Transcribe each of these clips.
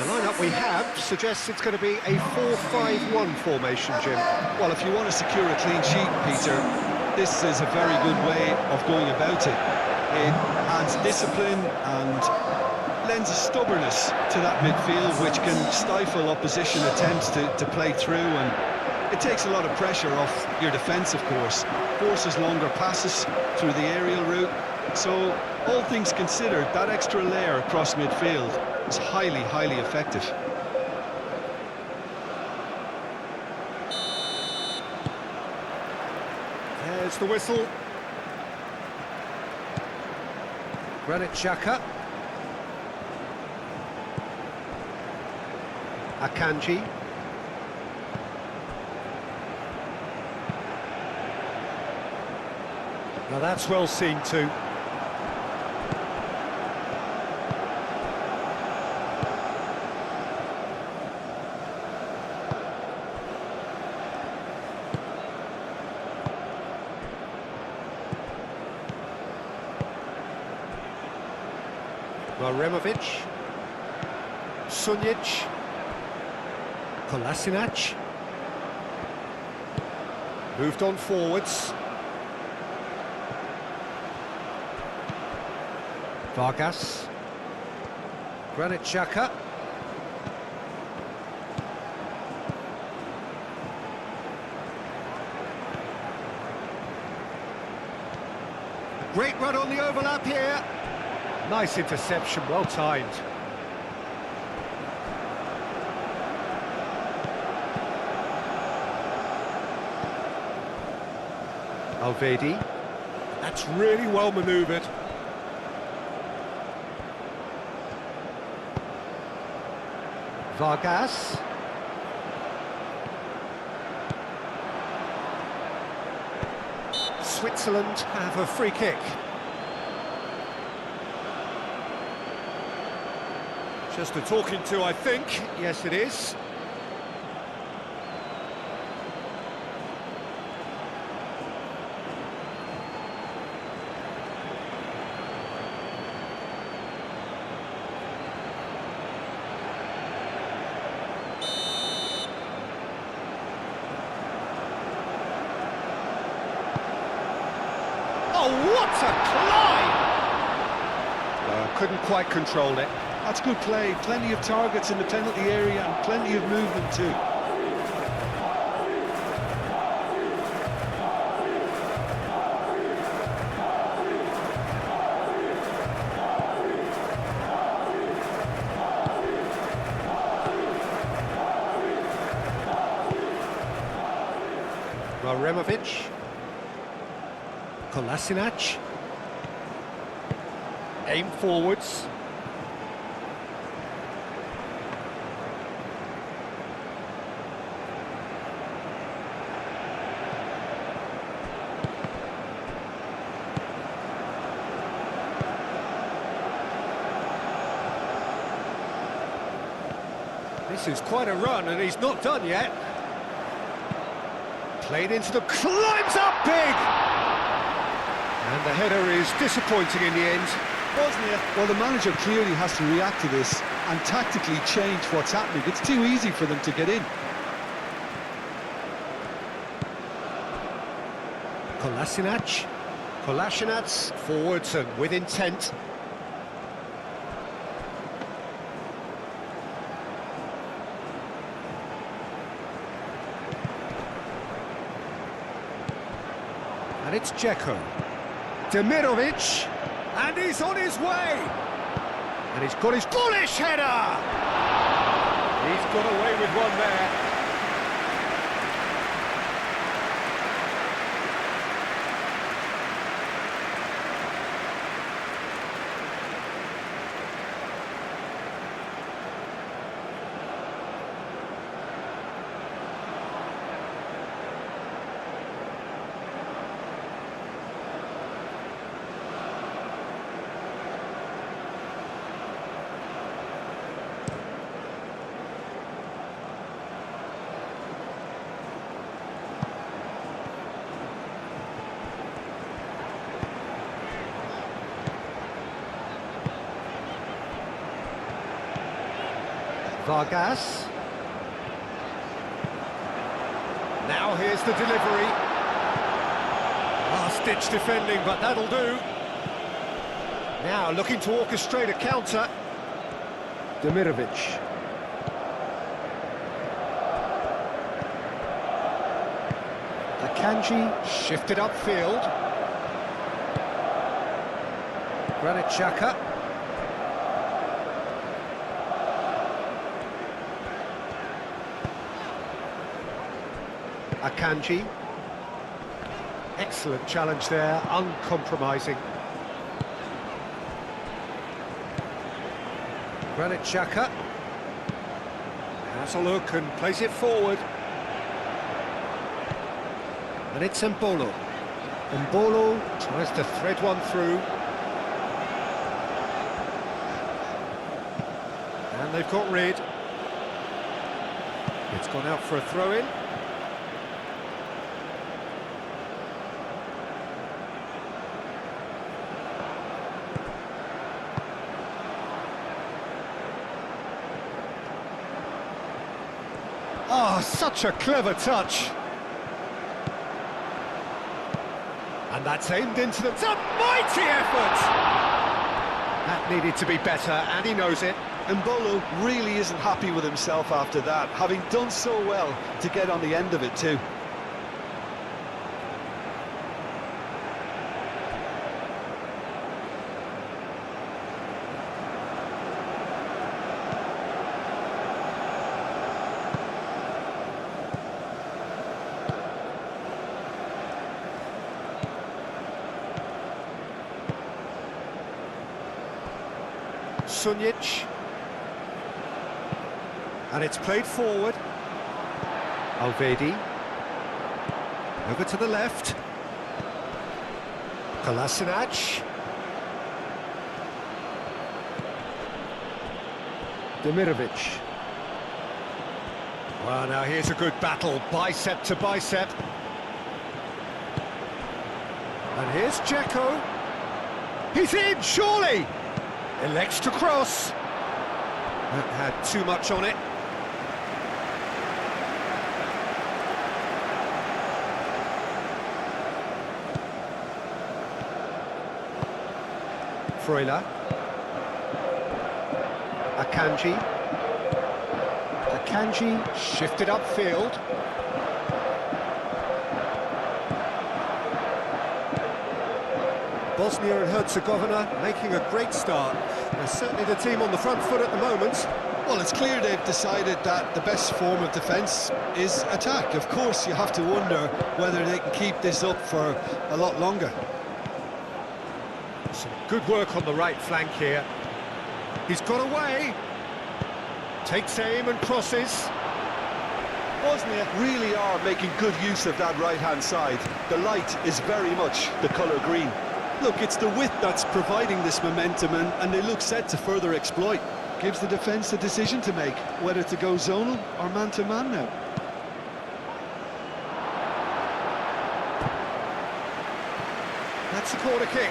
The lineup we have suggests it's going to be a 4-5-1 formation, Jim. Well, if you want to secure a clean sheet, Peter, this is a very good way of going about it. It adds discipline and lends a stubbornness to that midfield, which can stifle opposition attempts to play through, and it takes a lot of pressure off your defence, of course. Forces longer passes through the aerial route. So, all things considered, that extra layer across midfield is highly, highly effective. There's the whistle. Granit Xhaka. Akanji. Now that's well seen too. Removic, Sunjic, Kolasinac, moved on forwards. Vargas, Granit Xhaka. Great run on the overlap here. Nice interception, well timed. Alvedi. That's really well manoeuvred. Vargas. Switzerland have a free kick. Just a talking to, I think. Yes, it is. Oh, what a climb! Couldn't quite control it. That's good play. Plenty of targets in the penalty area and plenty of movement too. Removic, Kolasinac, aim forwards. This is quite a run, and he's not done yet. Played into the... climbs up big! And the header is disappointing in the end. Bosnia, well, the manager clearly has to react to this and tactically change what's happening. It's too easy for them to get in. Kolasinac. Kolasinac forwards and with intent. And it's Dzeko. Demirovic. And he's on his way. And he's got his bullish header. He's got away with one there. Vargas. Now here's the delivery. Last-ditch defending, but that'll do. Now looking to orchestrate a counter. Demirovic. Akanji shifted upfield. Granit Xhaka. Akanji. Excellent challenge there, uncompromising. Granit Xhaka has a look and plays it forward. And it's Mbolo. Mbolo tries to thread one through. And they've got rid. It's gone out for a throw-in. Oh, such a clever touch. And that's aimed into the... It's a mighty effort! That needed to be better, and he knows it. Mbolo really isn't happy with himself after that, having done so well to get on the end of it too. Sunjic. And it's played forward. Alvedi. Over to the left. Kolasinac. Demirovic. Well, now here's a good battle, bicep to bicep. And here's Dzeko. He's in, surely! Elects to cross. That had too much on it. Freuler. Akanji. Akanji shifted upfield. Bosnia and Herzegovina making a great start. They're certainly the team on the front foot at the moment. Well, it's clear they've decided that the best form of defence is attack. Of course, you have to wonder whether they can keep this up for a lot longer. Some good work on the right flank here. He's got away. Takes aim and crosses. Bosnia really are making good use of that right-hand side. The light is very much the colour green. Look, it's the width that's providing this momentum, and they look set to further exploit. Gives the defence a decision to make, whether to go zonal or man-to-man now. That's a corner kick.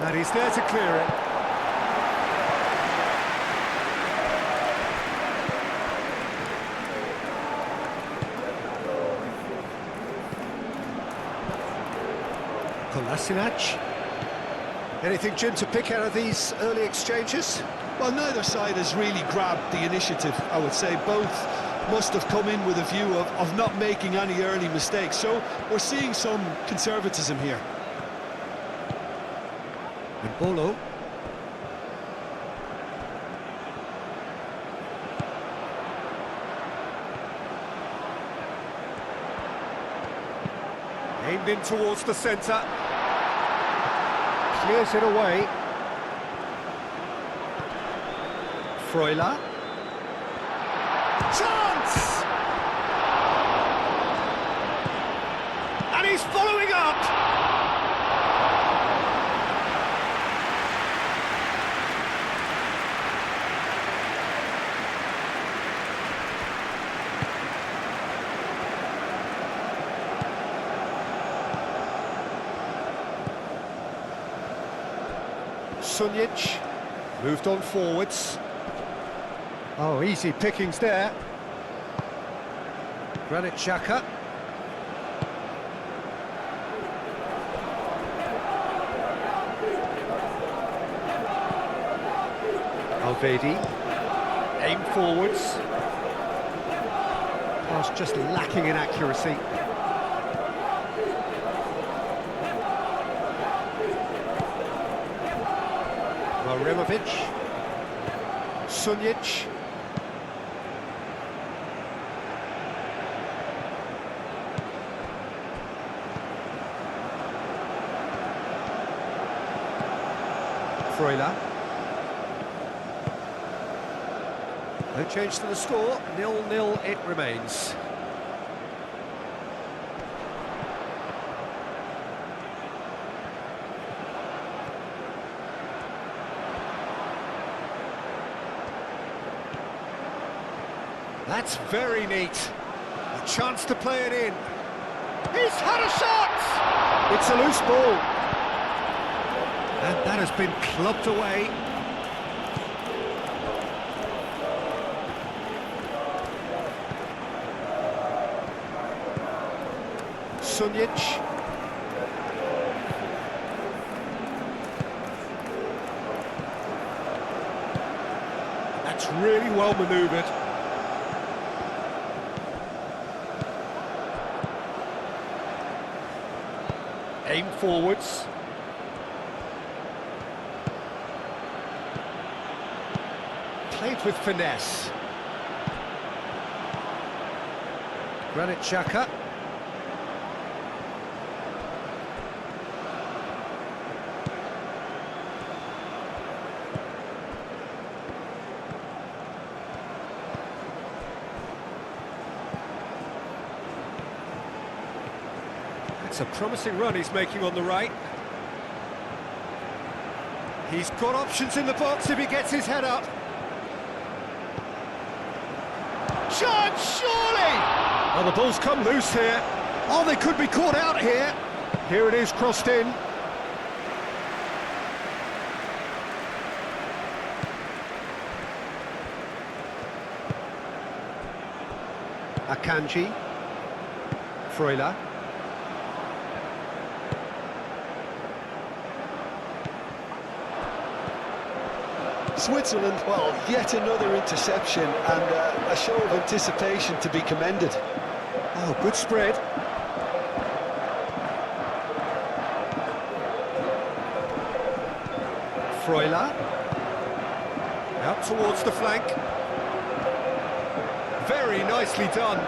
And he's there to clear it. Kolasinac. Anything, Jim, to pick out of these early exchanges? Well, neither side has really grabbed the initiative, I would say. Both must have come in with a view of not making any early mistakes. So we're seeing some conservatism here. Mbolo. Aimed in towards the centre. Clears it away. Freuler. Chance! And he's following up! Sunjic, moved on forwards. Oh, easy pickings there. Granit Xhaka. Alvedi, aim forwards. Pass just lacking in accuracy. Maremovic, Sunjic. Freuler. No change to the score, 0-0 it remains. That's very neat. A chance to play it in. He's had a shot! It's a loose ball. And that has been clubbed away. Sunjic. That's really well manoeuvred. Aim forwards. Played with finesse. Granit Xhaka. It's a promising run he's making on the right. He's got options in the box if he gets his head up. Chance, surely! Oh, the ball's come loose here. Oh, they could be caught out here. Here it is, crossed in. Akanji. Freuler. Switzerland, well, yet another interception and a show of anticipation to be commended. Oh, good spread. Freuler. Out towards the flank. Very nicely done.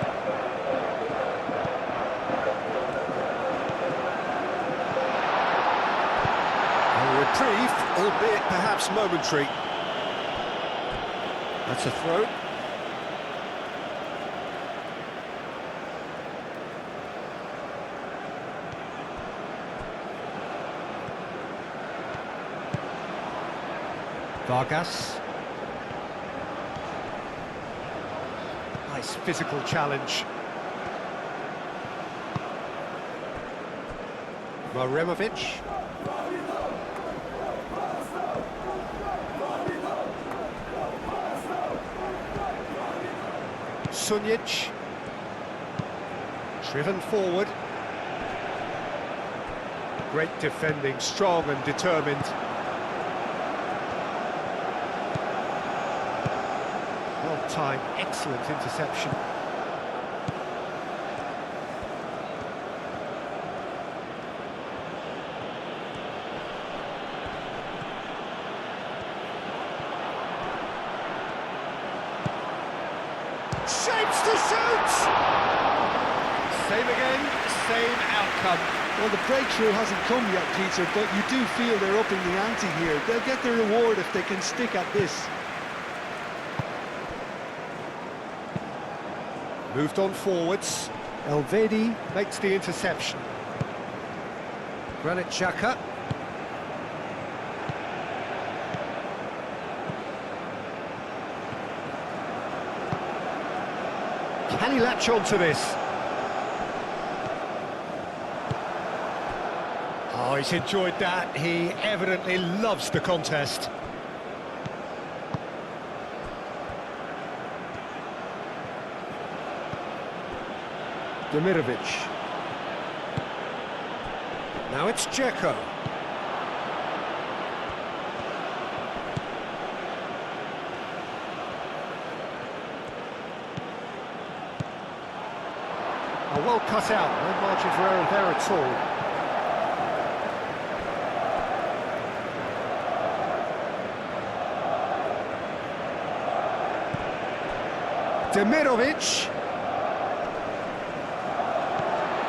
A reprieve, albeit perhaps momentary. That's a throw. Vargas. Nice physical challenge. Maremovic. Sunjic, driven forward. Great defending, strong and determined. Well timed, excellent interception. Shapes to shoot! Same again, same outcome. Well, the breakthrough hasn't come yet, Peter, but you do feel they're upping the ante here. They'll get the reward if they can stick at this. Moved on forwards. Alvedi makes the interception. Granit Xhaka. Can he latch on to this? Oh, he's enjoyed that. He evidently loves the contest. Demirovic. Now it's Dzeko. Well cut out, no margin for error there at all. Demirovic.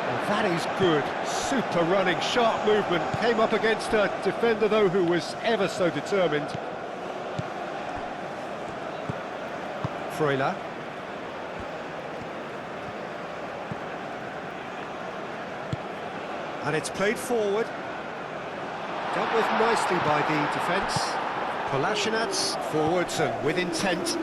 Well, that is good, super running, sharp movement. Came up against a defender though who was ever so determined. Freuler. And it's played forward. Dealt with nicely by the defence. Kolasinac forwards and with intent.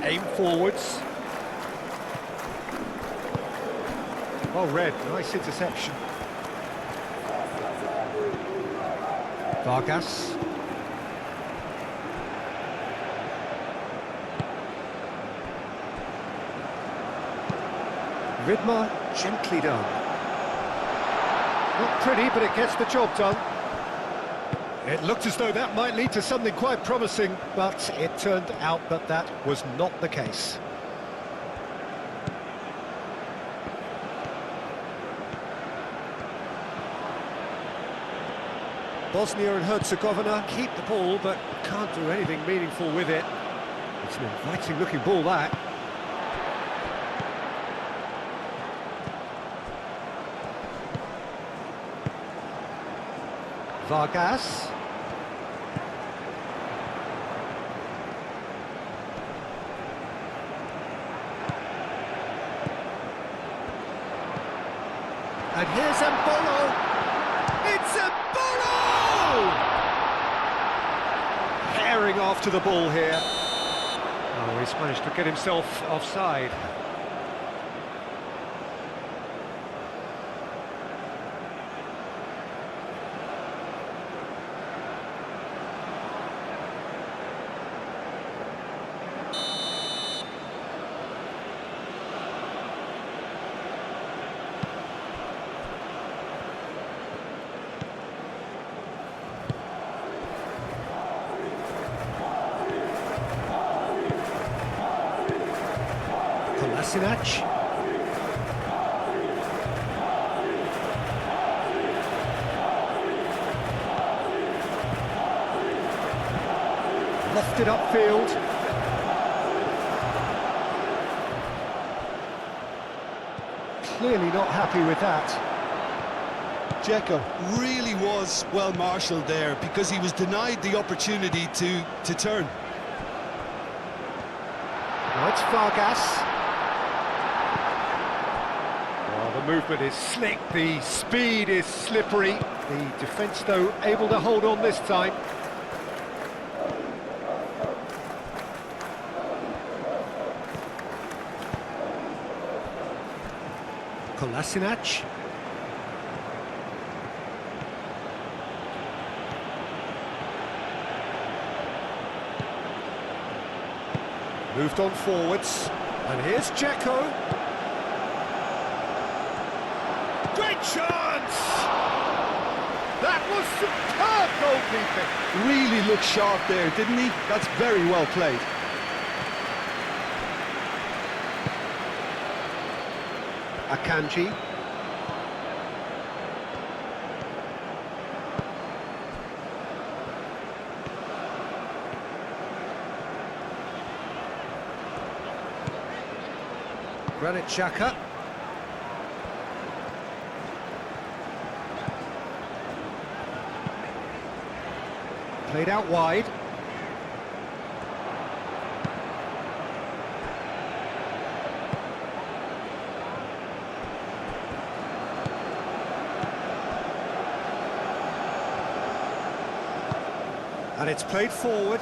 Aim forwards. Well read, nice interception. Vargas. Vidmar, gently done. Not pretty, but it gets the job done. It looked as though that might lead to something quite promising, but it turned out that that was not the case. Bosnia and Herzegovina keep the ball, but can't do anything meaningful with it. It's an inviting-looking ball, that. Vargas. And here's Mbolo. It's Mbolo! Herring after the ball here. Oh, he's managed to get himself offside. Kolasinac. Lofted upfield. Clearly not happy with that. Dzeko really was well marshalled there because he was denied the opportunity to turn. Now it's Vargas. The movement is slick, the speed is slippery. The defence, though, able to hold on this time. Kolasinac. Moved on forwards. And here's Dzeko. Great chance! That was superb goalkeeping. Really looked sharp there, didn't he? That's very well played. Akanji. Granit Xhaka. Played out wide. And it's played forward.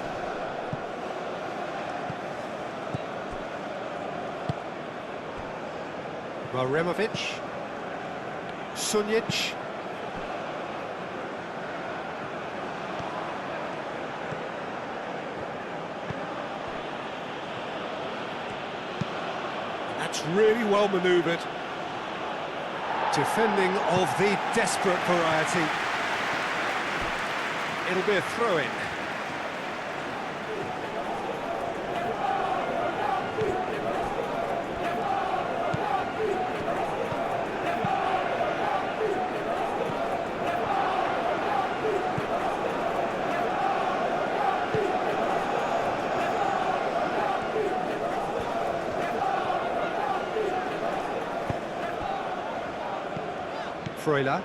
Maremovic. Sunjic. That's really well manoeuvred. Defending of the desperate variety. It'll be a throw-in. Freuler.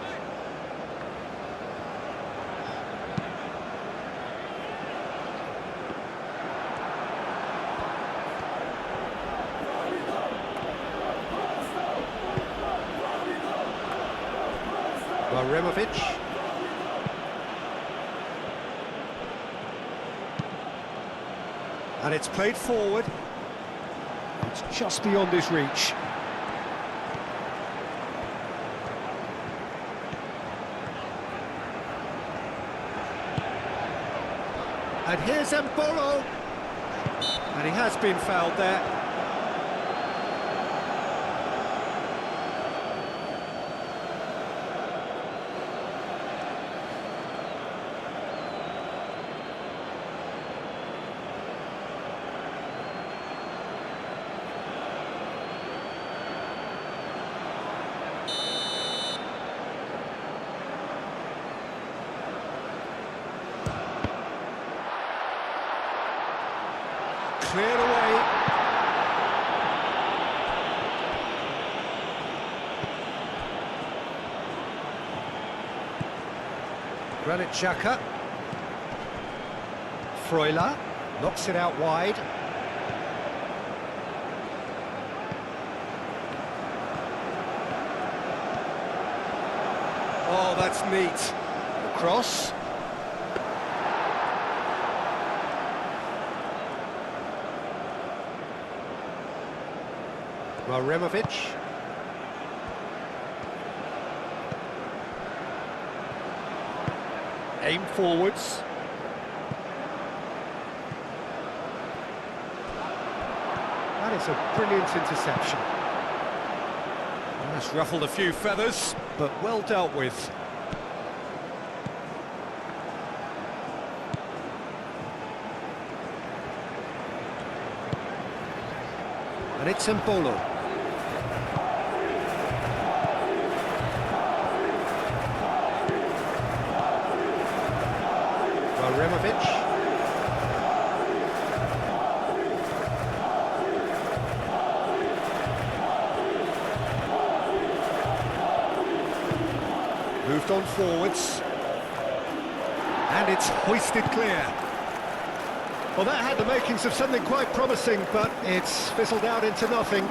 Maremovic. And it's played forward. It's just beyond his reach. And here's Mbolo. And he has been fouled there. Cleared away. Granit Xhaka. Freuler knocks it out wide. Oh, that's neat. Cross. Maremovic. Aim forwards. That is a brilliant interception. That's ruffled a few feathers, but well dealt with. And it's Mbolo. Maremovic. Moved on forwards. And it's hoisted clear. Well, that had the makings of something quite promising, but it's fizzled out into nothing.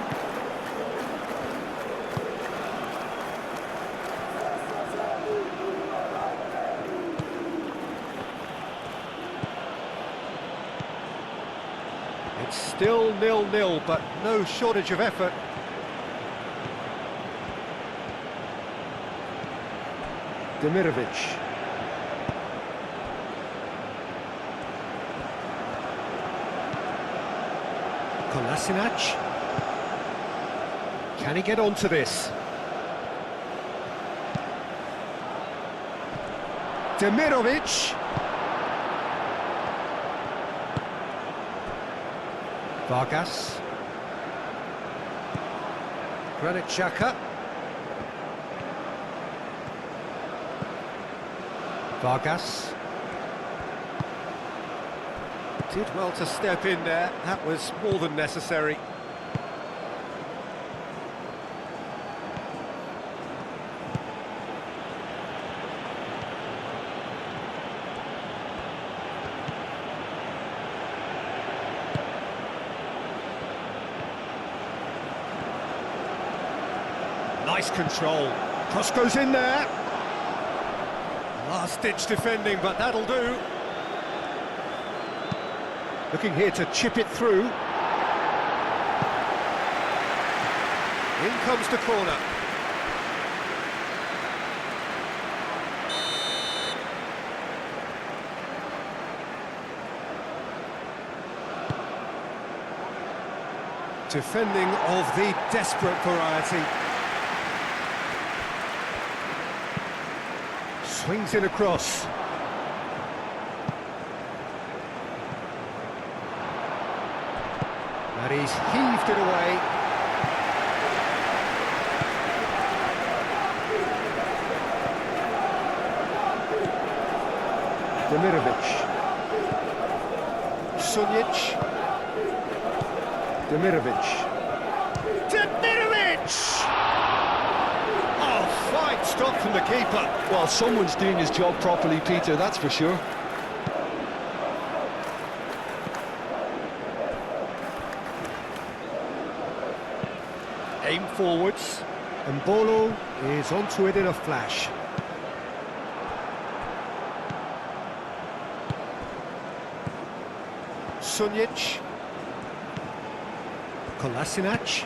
It's still 0-0, but no shortage of effort. Demirovic. Kolasinac. Can he get onto this? Demirovic. Vargas. Granit Xhaka. Vargas. Did well to step in there. That was more than necessary. Nice control. Cross goes in there. Last-ditch defending, but that'll do. Looking here to chip it through. In comes the corner. Defending of the desperate variety. Swings it across. And he's heaved it away. Demirovic. Sunjic. Demirovic. Oh, fine stop from the keeper. Well, someone's doing his job properly, Peter, that's for sure. Aim forwards, and Bolo is onto it in a flash. Sunjic. Kolasinac.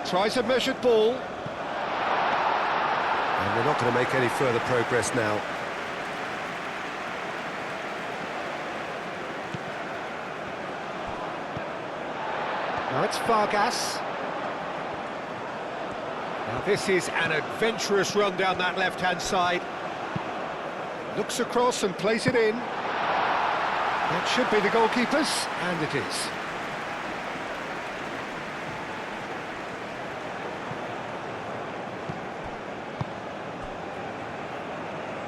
Tries a measured ball. And we're not going to make any further progress now. Now it's Vargas. Now this is an adventurous run down that left-hand side. Looks across and plays it in. That should be the goalkeeper's, and it is.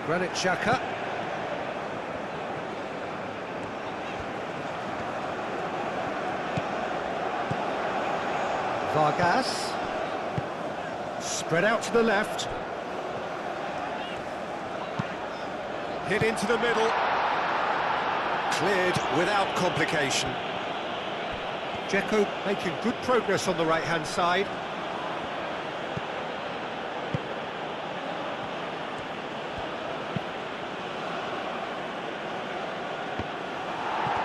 Granit Xhaka. Vargas. Spread out to the left. Hit into the middle. Cleared without complication. Dzeko making good progress on the right-hand side.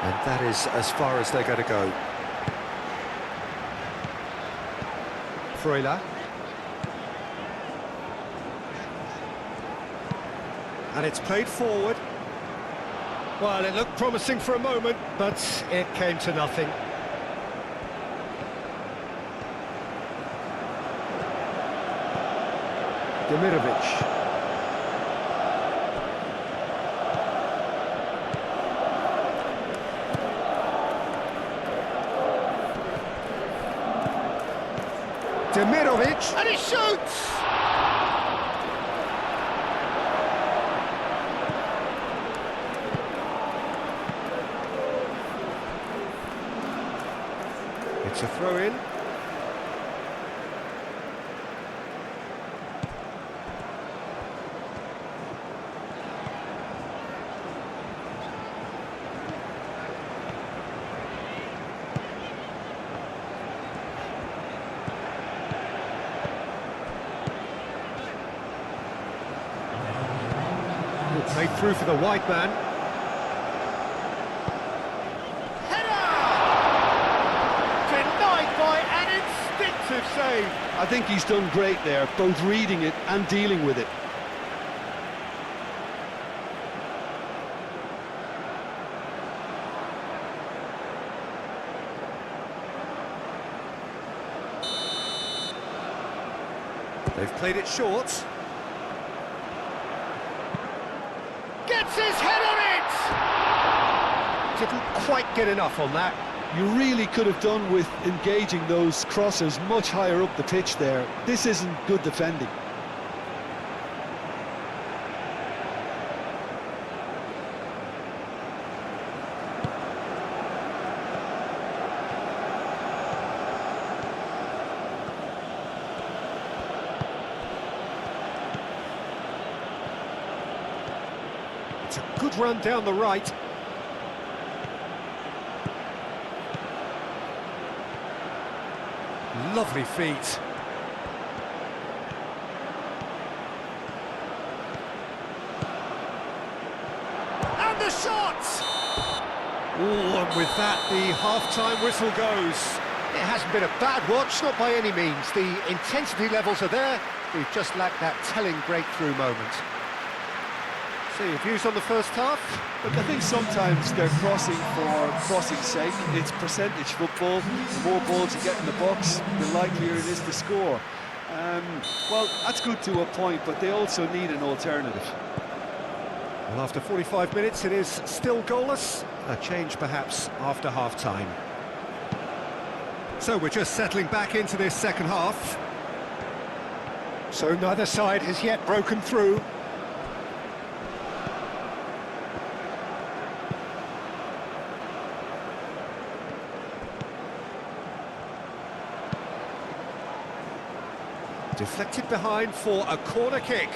And that is as far as they're going to go. Freuler. And it's played forward. Well, it looked promising for a moment, but it came to nothing. Demirovic. Demirovic, and he shoots! It's a throw-in. Played through for the wide man. Header! Denied by an instinctive save. I think he's done great there, both reading it and dealing with it. They've played it short. Gets his head on it! Didn't quite get enough on that. You really could have done with engaging those crossers much higher up the pitch there. This isn't good defending. It's a good run down the right. Lovely feet. And the shot! Oh, and with that, the half-time whistle goes. It hasn't been a bad watch, not by any means. The intensity levels are there. We've just lacked that telling breakthrough moment. So your views on the first half? Look, I think sometimes they're crossing for crossing's sake. It's percentage football. The more balls you get in the box, the likelier it is to score. Well, that's good to a point, but they also need an alternative. Well, after 45 minutes, it is still goalless. A change, perhaps, after half-time. So we're just settling back into this second half. So neither side has yet broken through. Deflected behind for a corner kick.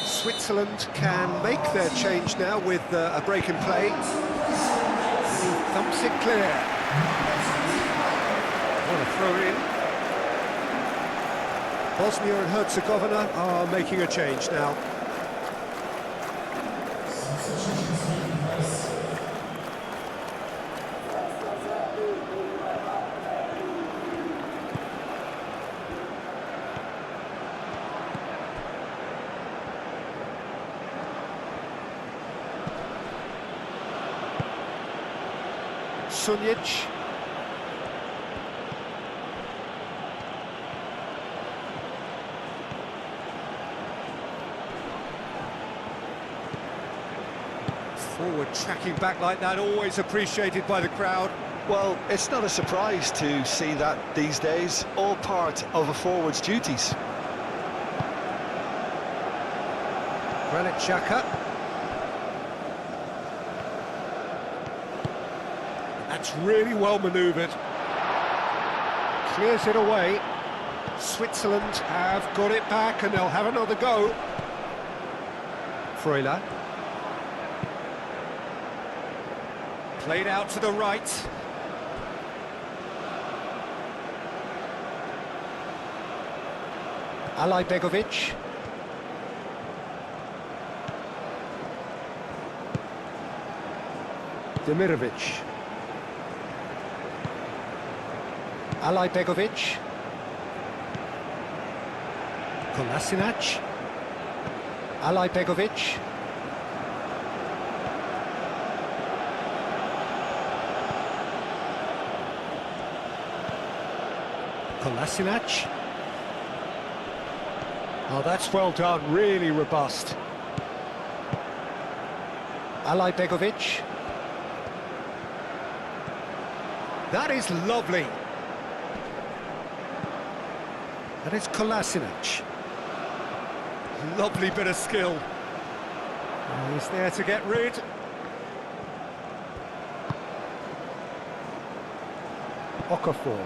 Switzerland can make their change now with a break in play. He thumps it clear. What a throw in. Bosnia and Herzegovina are making a change now. Sunic. Forward tracking back like that, always appreciated by the crowd. Well, it's not a surprise to see that these days, all part of a forward's duties. Granit Xhaka. That's really well manoeuvred. Clears it away. Switzerland have got it back and they'll have another go. Freuler. Played out to the right. Alay Begovic. Demirovic. Alay Begovic. Kolasinac. Alay Begovic. Kolasinac. Oh, that's well done, really robust. Alay Begovic. That is lovely. And it's Kolasinac. Lovely bit of skill. He's there to get rid. Okafor.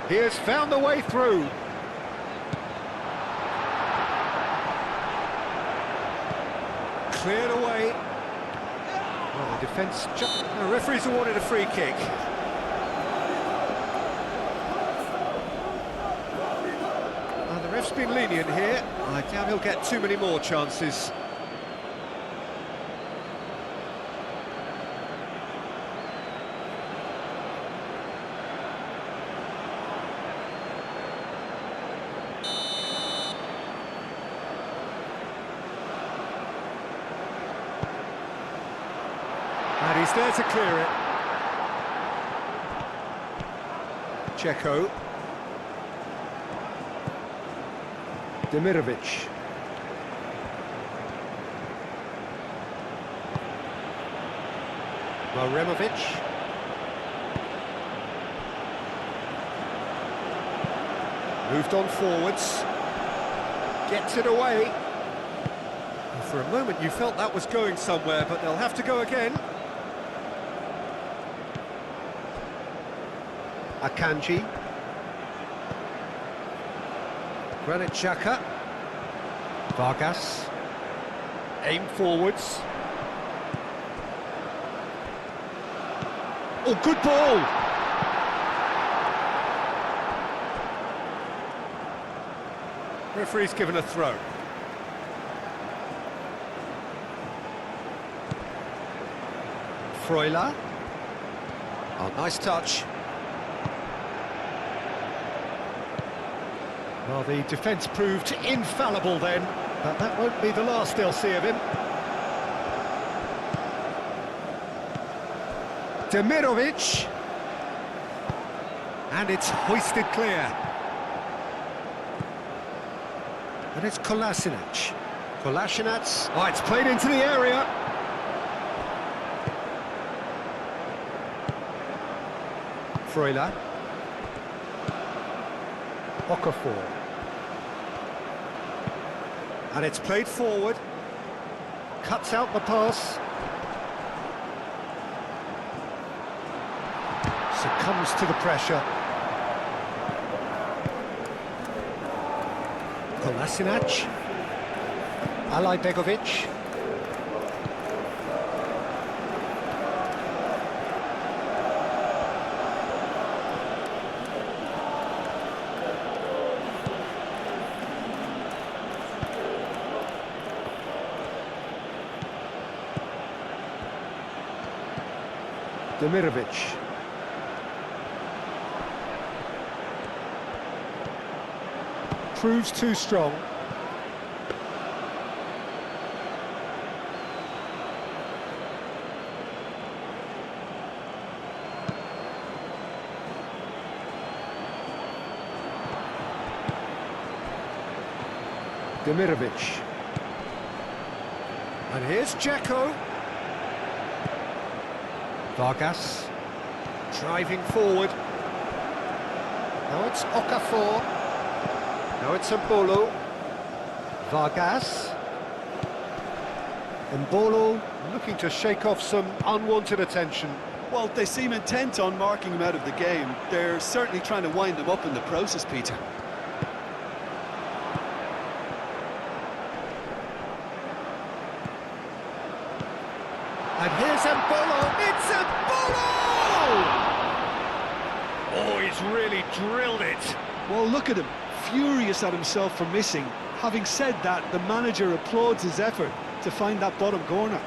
He has found the way through. Cleared away. Well, the defence... The referee's awarded a free kick. The ref's been lenient here. I doubt he'll get too many more chances. And he's there to clear it. Dzeko. Demirovic. Maremovic. Moved on forwards. Gets it away. And for a moment you felt that was going somewhere, but they'll have to go again. Akanji. Granit Xhaka. Vargas. Aim forwards. Oh, good ball! Referee's given a throw. Freuler. Oh, nice touch. Well, the defence proved infallible then, but that won't be the last they'll see of him. Demirovic. And it's hoisted clear. And it's Kolasinac. Kolasinac. Oh, it's played into the area. Freuler. Okafor. And it's played forward. Cuts out the pass. Succumbs to the pressure. Kolasinac. Alajbegovic. Demirovic. Proves too strong. Demirovic. And here's Dzeko. Vargas. Driving forward. Now it's Okafor. Now it's Mbolo. Vargas. Mbolo looking to shake off some unwanted attention. Well, they seem intent on marking him out of the game. They're certainly trying to wind him up in the process, Peter. And here's Mbolo. It's Mbolo! Oh, he's really drilled it. Well, look at him, furious at himself for missing. Having said that, the manager applauds his effort to find that bottom corner.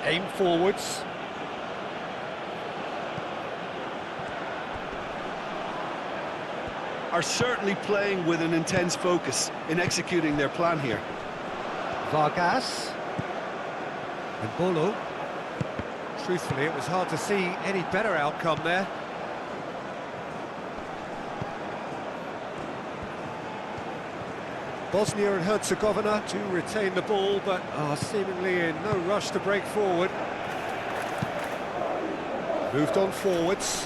Aim forwards. Are certainly playing with an intense focus in executing their plan here. Vargas. And Mbolo. Truthfully, it was hard to see any better outcome there. Bosnia and Herzegovina to retain the ball, but are seemingly in no rush to break forward. Moved on forwards.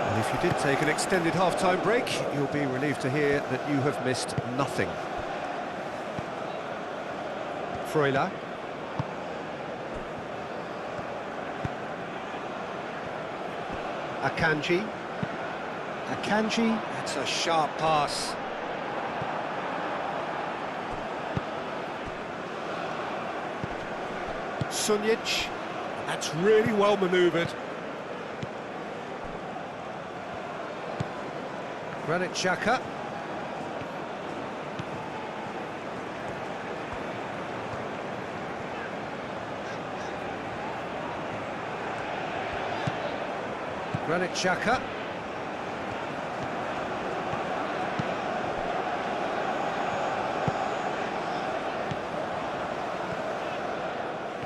And if you did take an extended half-time break, you'll be relieved to hear that you have missed nothing. Freuler. Akanji. Akanji, that's a sharp pass. Sunjic, that's really well manoeuvred. Granit Xhaka. Granit Xhaka.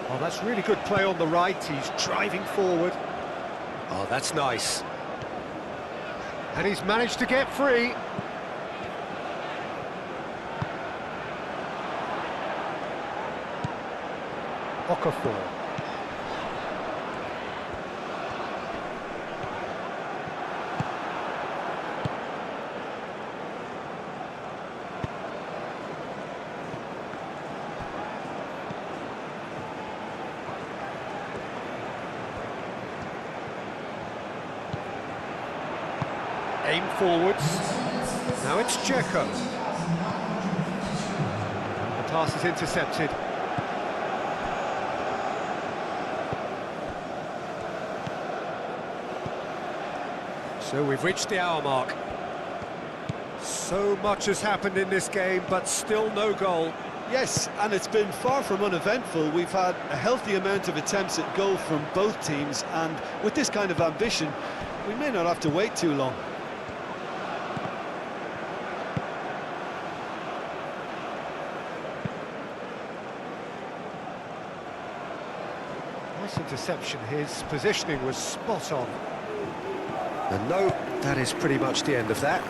Oh, that's really good play on the right. He's driving forward. Oh, that's nice. And he's managed to get free. Okafor. Aim forwards. Now it's Dzeko. The pass is intercepted. So we've reached the hour mark. So much has happened in this game, but still no goal. Yes, and it's been far from uneventful. We've had a healthy amount of attempts at goal from both teams, and with this kind of ambition, we may not have to wait too long. Nice interception. His positioning was spot on. And no, that is pretty much the end of that.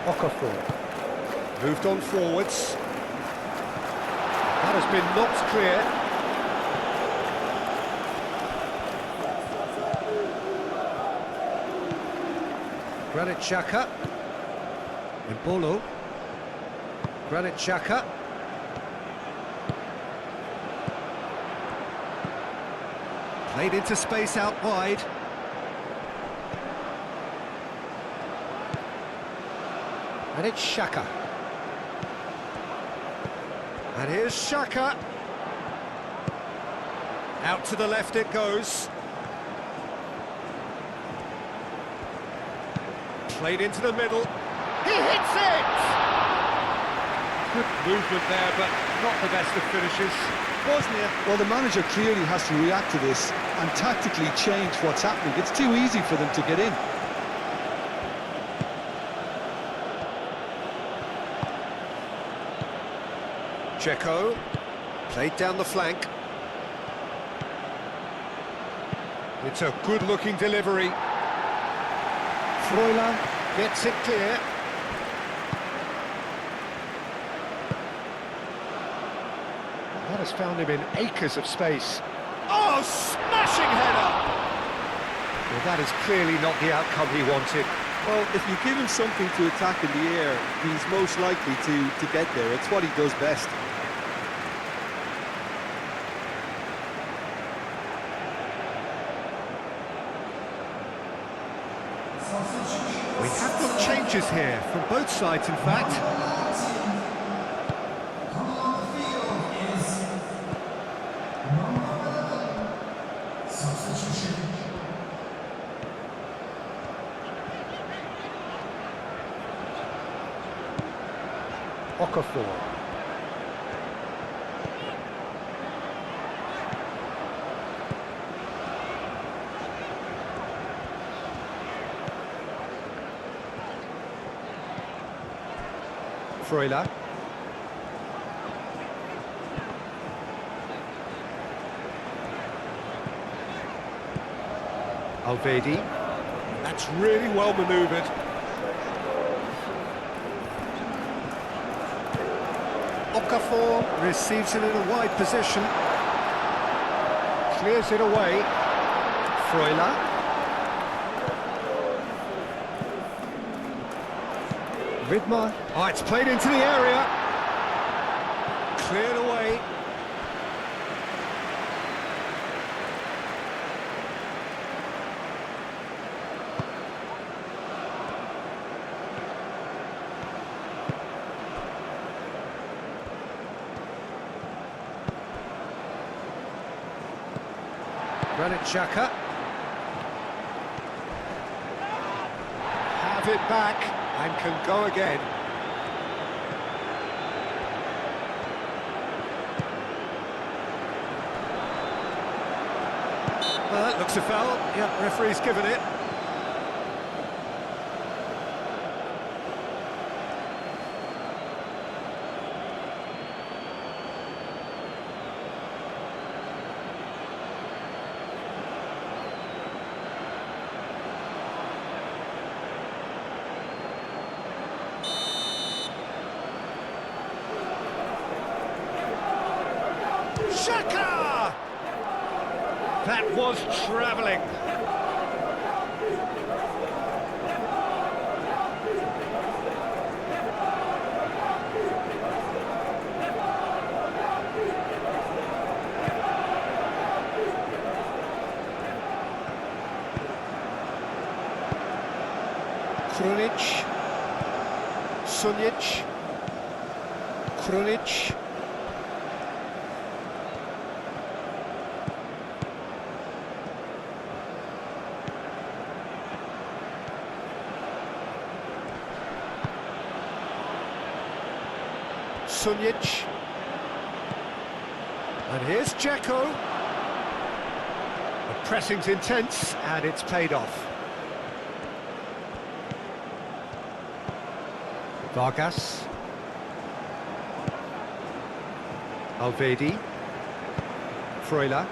Okafor moved on forwards. That has been knocked clear. Granit Xhaka. Embolo. Granit Xhaka. Played into space out wide. And it's Xhaka. And here's Xhaka. Out to the left it goes. Played into the middle. He hits it! Good movement there, but not the best of finishes. Bosnia, well, the manager clearly has to react to this and tactically change what's happening. It's too easy for them to get in. Dzeko, played down the flank. It's a good-looking delivery. Freuler gets it clear. That has found him in acres of space. Oh, smashing header! Well, that is clearly not the outcome he wanted. Well, if you give him something to attack in the air, he's most likely to get there. It's what he does best. We have got changes here, from both sides in fact. Okafor. Freuler. Alvedi. That's really well manoeuvred. Okafor receives it in a wide position. Clears it away. Freuler. Vidmar. Oh, it's played into the area. Cleared away. Granit Xhaka. Have it back. And can go again. Well, that looks a foul. Yeah, referee's given it. Xhaka! That was travelling. Krunic. Sunic. Krunic. Sunic. And here's Dzeko. The pressing's intense, and it's paid off. Vargas. Alvedi. Freuler.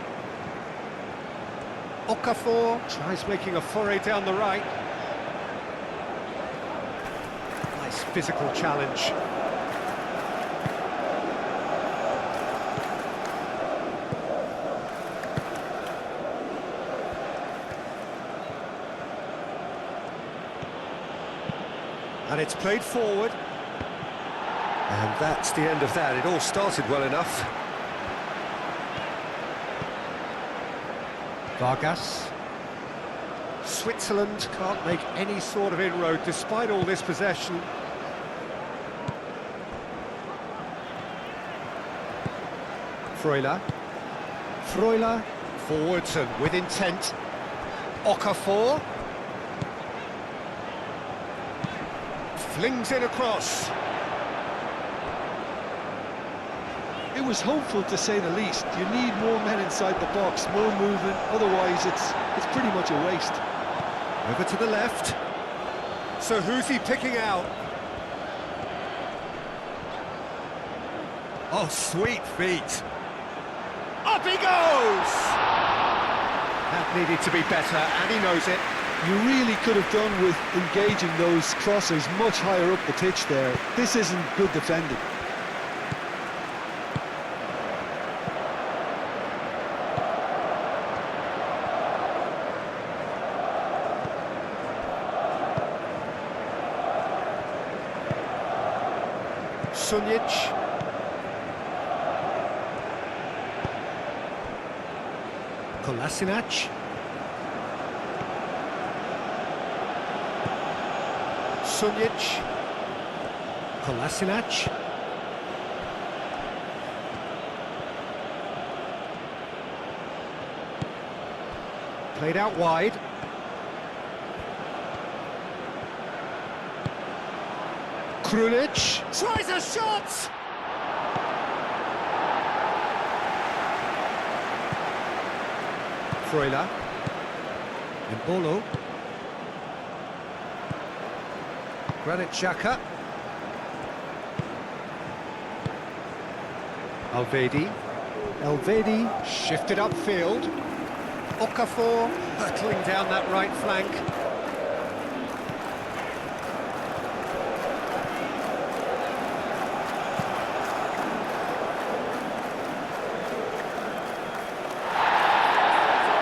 Okafor tries making a foray down the right. Nice physical challenge. And it's played forward. And that's the end of that. It all started well enough. Vargas. Switzerland can't make any sort of inroad despite all this possession. Freuler. Freuler. Forwards and with intent. Okafor. Flings it across. It was hopeful, to say the least. You need more men inside the box, more movement, otherwise it's pretty much a waste. Over to the left. So who's he picking out? Oh, sweet feet. Up he goes! That needed to be better, and he knows it. You really could have done with engaging those crossers much higher up the pitch there. This isn't good defending. Sunic. Kolasinac. Sunic. Kolasinac. Played out wide. Krunic tries a shot! Freuler. Mbolo. Granit Xhaka. Alvedi. Alvedi shifted upfield. Okafor hurtling down that right flank.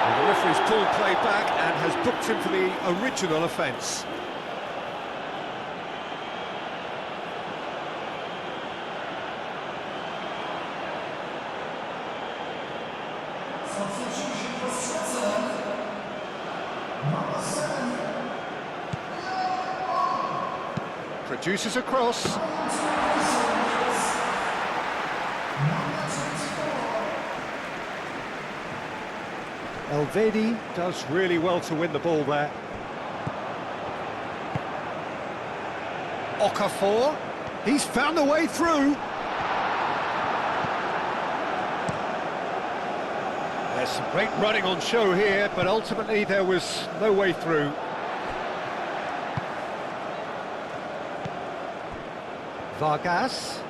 And the referee's pulled play back and has booked him for the original offence. Produces a cross. Alvedi does really well to win the ball there. Okafor, he's found the way through. There's some great running on show here, but ultimately there was no way through. Vargas.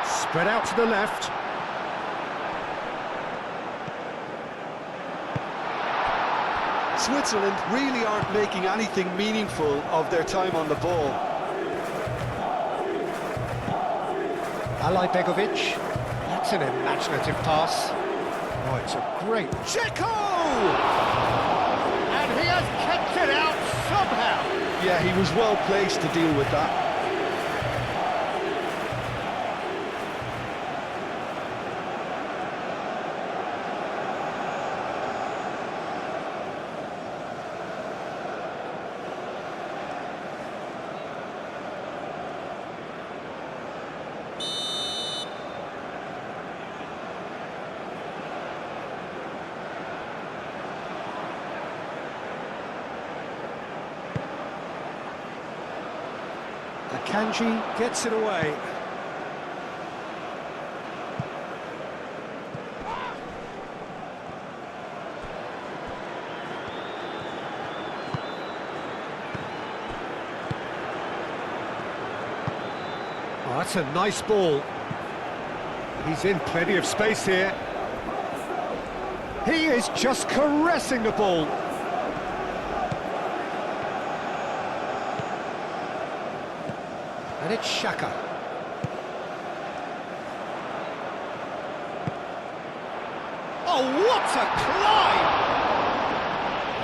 Spread out to the left. Switzerland really aren't making anything meaningful of their time on the ball. Alai Begovic. That's an imaginative pass. Oh, it's a great... Dzeko! And he has kept it out somehow. Yeah, he was well placed to deal with that. Akanji gets it away. Oh, that's a nice ball. He's in plenty of space here. He is just caressing the ball. And it's Xhaka. Oh, what a climb!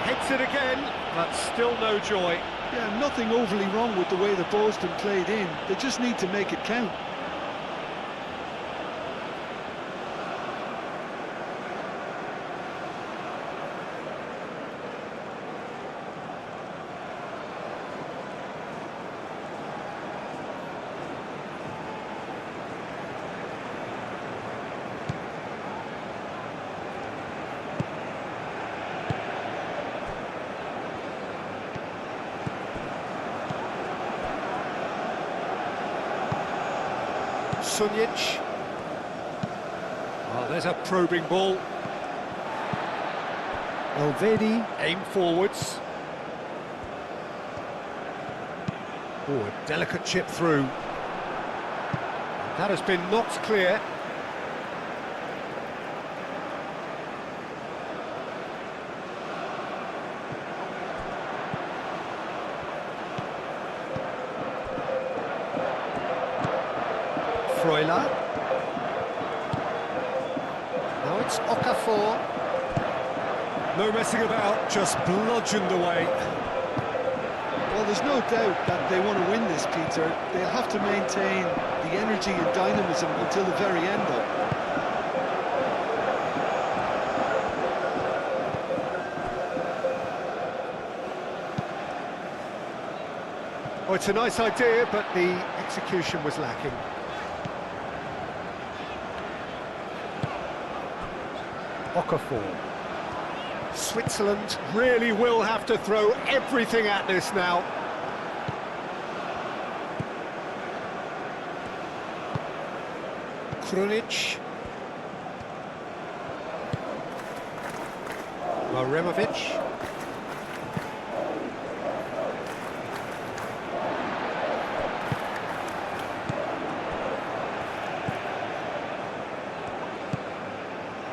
Hits it again, but still no joy. Yeah, nothing overly wrong with the way the ball's been played in. They just need to make it count. Sunjic. Oh, there's a probing ball. Elvedi aim forwards. Oh, a delicate chip through. That has been knocked clear. Freuler. Now it's Okafor. No messing about, just bludgeoned away. Well, there's no doubt that they want to win this, Peter. They'll have to maintain the energy and dynamism until the very end, though. Oh, it's a nice idea, but the execution was lacking. Okafor. Switzerland really will have to throw everything at this now. Krunic. Maremovic.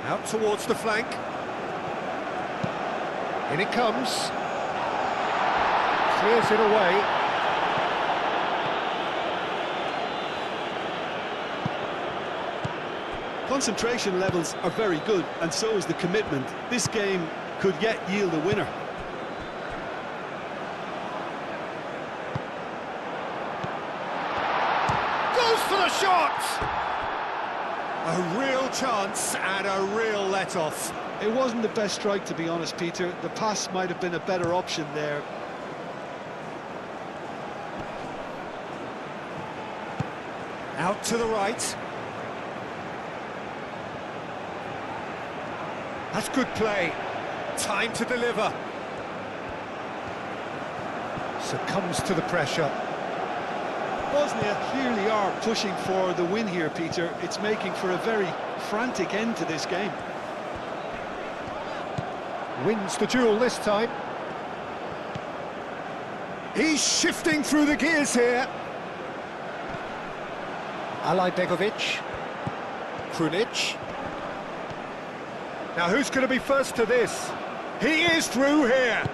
Out towards the flank. In it comes. Clears it away. Concentration levels are very good, and so is the commitment. This game could yet yield a winner. Goes for the shot! A real chance and a real let-off. It wasn't the best strike, to be honest, Peter. The pass might have been a better option there. Out to the right. That's good play. Time to deliver. Succumbs to the pressure. Bosnia clearly are pushing for the win here, Peter. It's making for a very frantic end to this game. Wins the duel this time. He's shifting through the gears here. Alajbegovic. Krunic. Now who's going to be first to this? He is through here.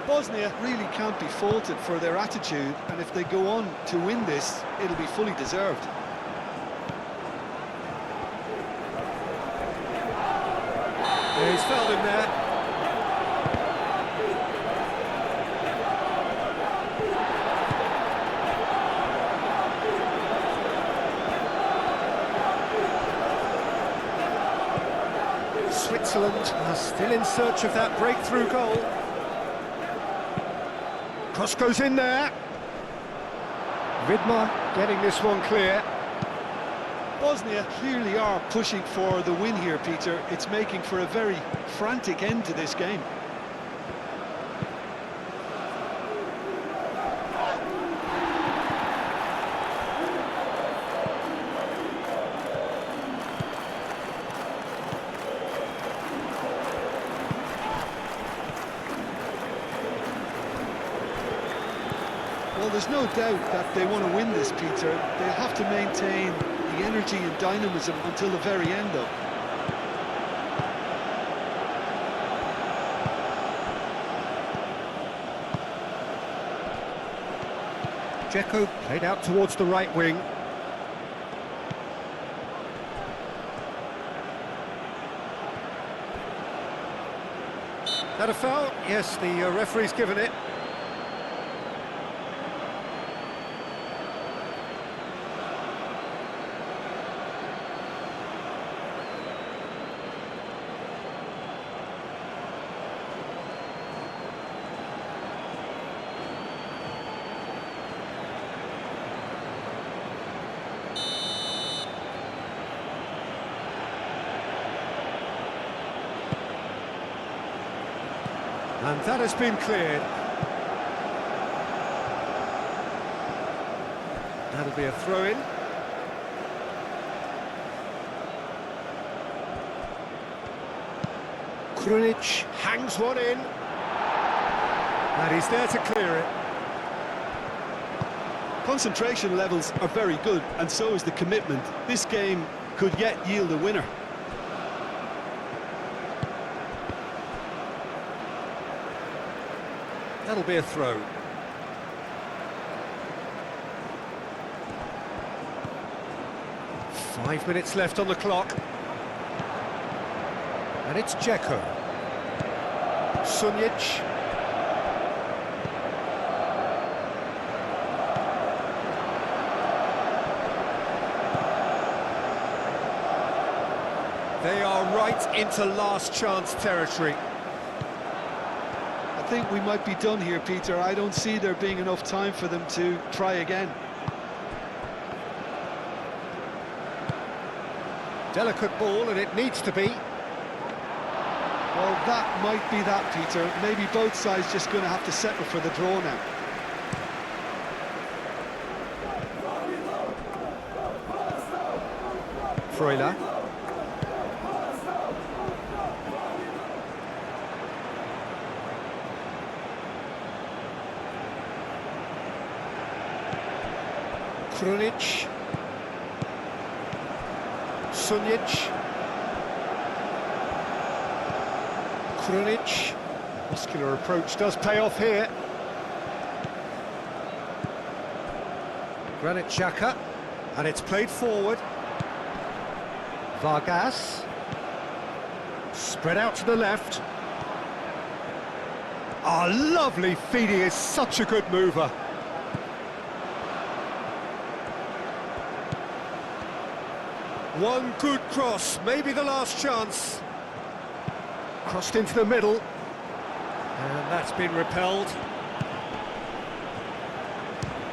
Bosnia really can't be faulted for their attitude, and if they go on to win this, it'll be fully deserved. Yeah, he's fouled him there. Switzerland are still in search of that breakthrough goal. Cross goes in there. Vidmar getting this one clear. Bosnia clearly are pushing for the win here, Peter. It's making for a very frantic end to this game. Well, there's no doubt that they want to win this, Peter. They'll have to maintain the energy and dynamism until the very end, though. Dzeko played out towards the right wing. That a foul? Yes, the referee's given it. And that has been cleared. That'll be a throw-in. Krunic hangs one in. And he's there to clear it. Concentration levels are very good, and so is the commitment. This game could yet yield a winner. That'll be a throw. Five minutes left on the clock. And it's Dzeko. Sunjic. They are right into last chance territory. I think we might be done here, Peter. I don't see there being enough time for them to try again. Delicate ball, and it needs to be. Well, that might be that, Peter. Maybe both sides just going to have to settle for the draw now. Freuler. Krunic. Sunjic. Krunic. Muscular approach does pay off here. Granit Xhaka. And it's played forward. Vargas. Spread out to the left. Ah, lovely feed. He is such a good mover. One good cross, maybe the last chance. Crossed into the middle. And that's been repelled.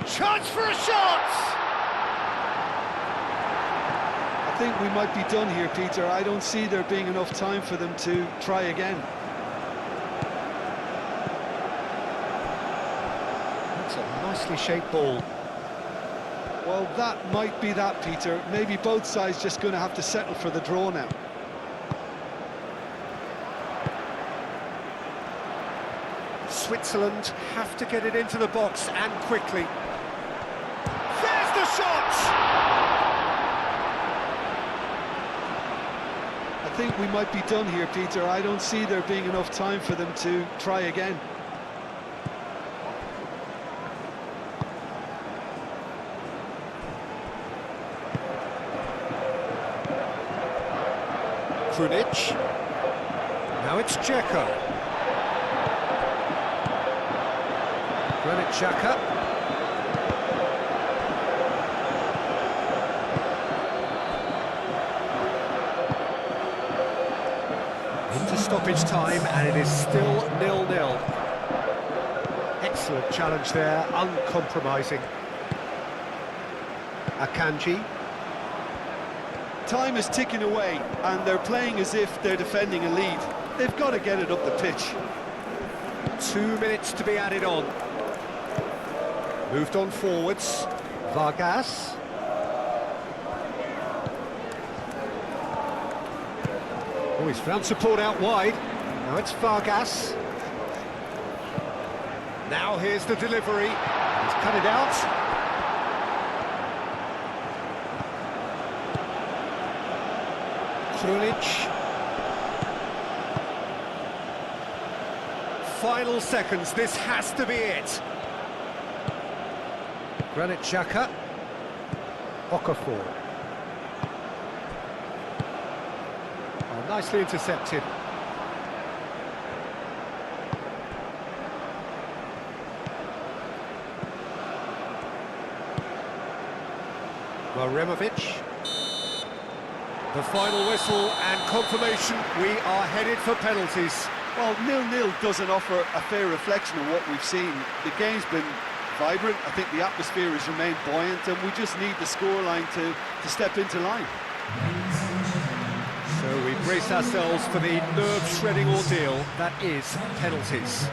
Chance for a shot! I think we might be done here, Peter. I don't see there being enough time for them to try again. That's a nicely shaped ball. Well, that might be that, Peter. Maybe both sides just going to have to settle for the draw now. Switzerland have to get it into the box, and quickly. There's the shot! I think we might be done here, Peter. I don't see there being enough time for them to try again. Krunic. Now it's Dzeko. Granit Xhaka. Into stoppage time, and it is still 0-0. Excellent challenge there, uncompromising. Akanji. Time is ticking away, and they're playing as if they're defending a lead. They've got to get it up the pitch. 2 minutes to be added on. Moved on forwards. Vargas. Oh, he's found support out wide. Now it's Vargas. Now here's the delivery. He's cut it out. Krunic. Final seconds, this has to be it. Granit Xhaka. Okafor. Oh, nicely intercepted. Maremovic. The final whistle and confirmation, we are headed for penalties. Well, 0-0 doesn't offer a fair reflection of what we've seen. The game's been vibrant. I think the atmosphere has remained buoyant, and we just need the scoreline to step into line. So we brace ourselves for the nerve-shredding ordeal that is penalties.